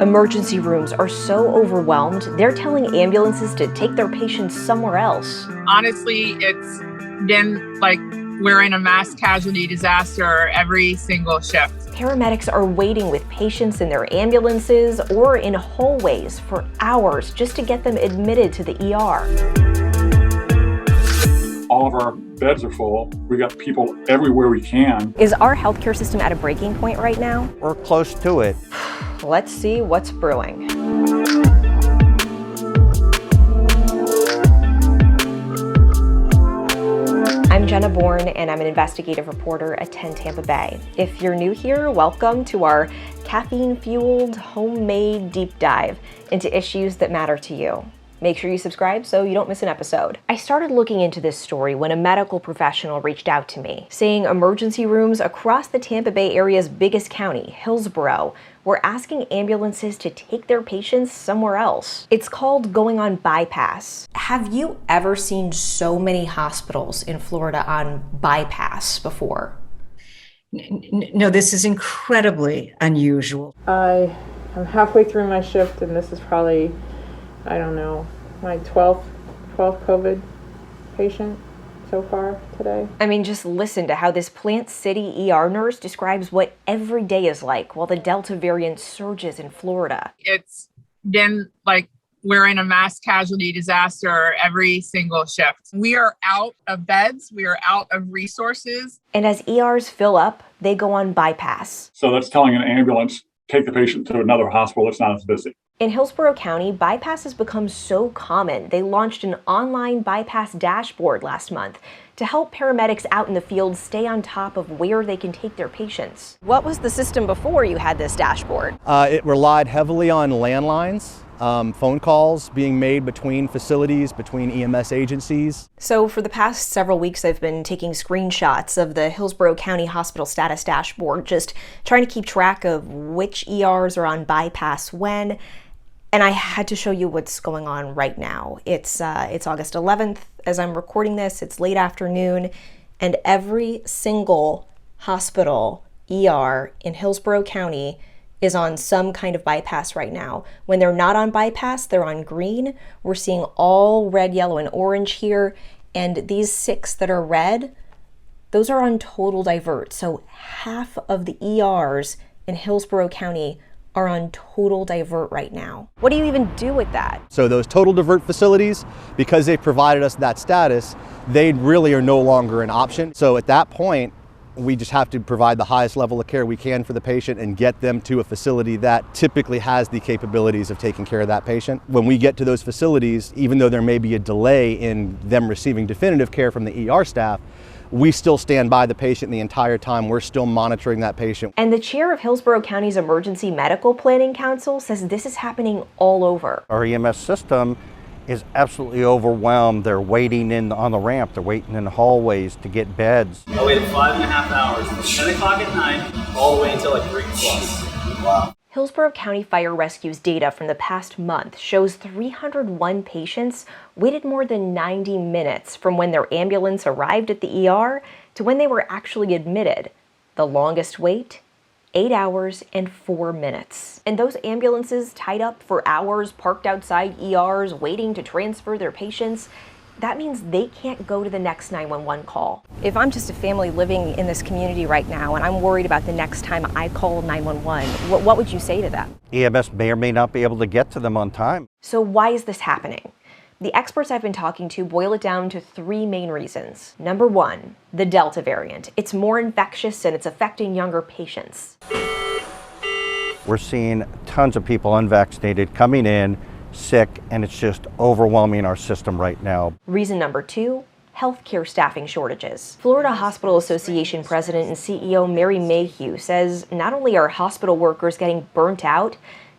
Emergency rooms are so overwhelmed, they're telling ambulances to take their patients somewhere else. Honestly, it's been like we're in a mass casualty disaster every single shift. Paramedics are waiting with patients in their ambulances or in hallways for hours just to get them admitted to the ER. All of our beds are full. We got people everywhere we can. Is our healthcare system at a breaking point right now? We're close to it. Let's see what's brewing. I'm Jenna Bourne, and I'm an investigative reporter at 10 Tampa Bay. If you're new here, welcome to our caffeine-fueled, homemade deep dive into issues that matter to you. Make sure you subscribe so you don't miss an episode. I started looking into this story when a medical professional reached out to me, saying emergency rooms across the Tampa Bay area's biggest county, Hillsborough, were asking ambulances to take their patients somewhere else. It's called going on bypass. Have you ever seen so many hospitals in Florida on bypass before? No, this is incredibly unusual. I'm halfway through my shift, and this is probably, I don't know, my 12th COVID patient so far today. I mean, just listen to how this Plant City ER nurse describes what every day is like while the Delta variant surges in Florida. It's been like we're in a mass casualty disaster every single shift. We are out of beds. We are out of resources. And as ERs fill up, they go on bypass. So that's telling an ambulance, take the patient to another hospital that's not as busy. In Hillsborough County, bypass has become so common, they launched an online bypass dashboard last month to help paramedics out in the field stay on top of where they can take their patients. What was the system before you had this dashboard? It relied heavily on landlines, phone calls being made between facilities, between EMS agencies. So for the past several weeks, I've been taking screenshots of the Hillsborough County Hospital status dashboard, just trying to keep track of which ERs are on bypass when. And I had to show you what's going on right now. It's August 11th as I'm recording this. It's late afternoon, and every single hospital ER in Hillsborough County is on some kind of bypass right now. When they're not on bypass, they're on green. We're seeing all red, yellow, and orange here. And these 6 that are red, those are on total divert. So half of the ERs in Hillsborough County are on total divert right now. What do you even do with that? So those total divert facilities, because they provided us that status, they really are no longer an option. So at that point, we just have to provide the highest level of care we can for the patient and get them to a facility that typically has the capabilities of taking care of that patient. When we get to those facilities, even though there may be a delay in them receiving definitive care from the ER staff, we still stand by the patient the entire time. We're still monitoring that patient. And the chair of Hillsborough County's Emergency Medical Planning Council says this is happening all over. Our EMS system is absolutely overwhelmed. They're waiting on the ramp. They're waiting in the hallways to get beds. I waited 5.5 hours from 10 o'clock at night all the way until like 3 o'clock. Wow. Hillsborough County Fire Rescue's data from the past month shows 301 patients waited more than 90 minutes from when their ambulance arrived at the ER to when they were actually admitted. The longest wait, 8 hours and 4 minutes. And those ambulances tied up for hours, parked outside ERs, waiting to transfer their patients, that means they can't go to the next 911 call. If I'm just a family living in this community right now and I'm worried about the next time I call 911, what would you say to them? EMS may or may not be able to get to them on time. So why is this happening? The experts I've been talking to boil it down to 3 main reasons. Number 1, the Delta variant. It's more infectious and it's affecting younger patients. We're seeing tons of people unvaccinated coming in, sick, and it's just overwhelming our system right now. Reason number 2, healthcare staffing shortages. Florida Hospital Association President and CEO Mary Mayhew says not only are hospital workers getting burnt out,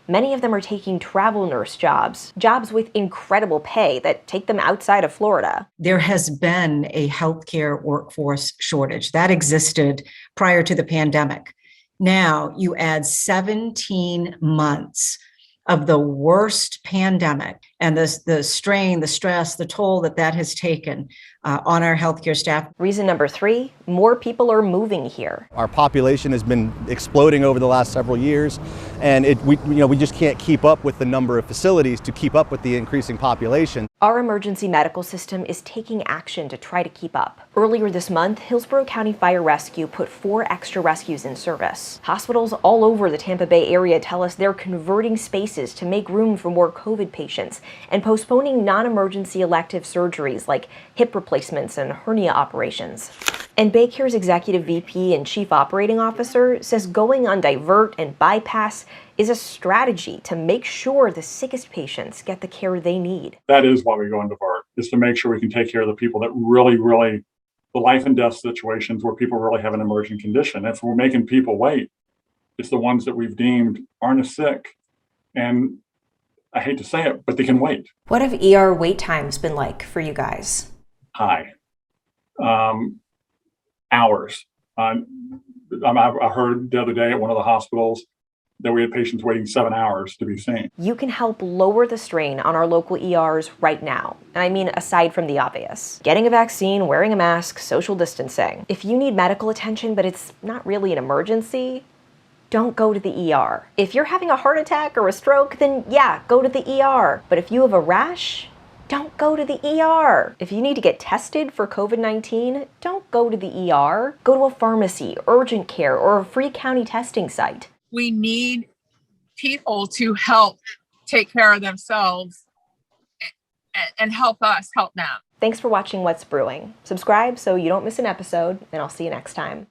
many of them are taking travel nurse jobs with incredible pay that take them outside of Florida. There has been a healthcare workforce shortage that existed prior to the pandemic. Now you add 17 months of the worst pandemic, and the strain, the stress, the toll that has taken on our healthcare staff. Reason number 3, more people are moving here. Our population has been exploding over the last several years, and we just can't keep up with the number of facilities to keep up with the increasing population. Our emergency medical system is taking action to try to keep up. Earlier this month, Hillsborough County Fire Rescue put 4 extra rescues in service. Hospitals all over the Tampa Bay area tell us they're converting spaces to make room for more COVID patients and postponing non-emergency elective surgeries like hip replacements and hernia operations. And Baycare's executive VP and chief operating officer says going on divert and bypass is a strategy to make sure the sickest patients get the care they need. That is why we go into divert, is to make sure we can take care of the people that really, the life and death situations where people really have an emergent condition. If we're making people wait, it's the ones that we've deemed aren't as sick. And I hate to say it, but they can wait. What have ER wait times been like for you guys? High. Hours. I heard the other day at one of the hospitals that we had patients waiting 7 hours to be seen. You can help lower the strain on our local ERs right now. And I mean, aside from the obvious. Getting a vaccine, wearing a mask, social distancing. If you need medical attention, but it's not really an emergency, don't go to the ER. If you're having a heart attack or a stroke, then yeah, go to the ER. But if you have a rash, don't go to the ER. If you need to get tested for COVID-19, don't go to the ER. Go to a pharmacy, urgent care, or a free county testing site. We need people to help take care of themselves and help us help them. Thanks for watching What's Brewing. Subscribe so you don't miss an episode, and I'll see you next time.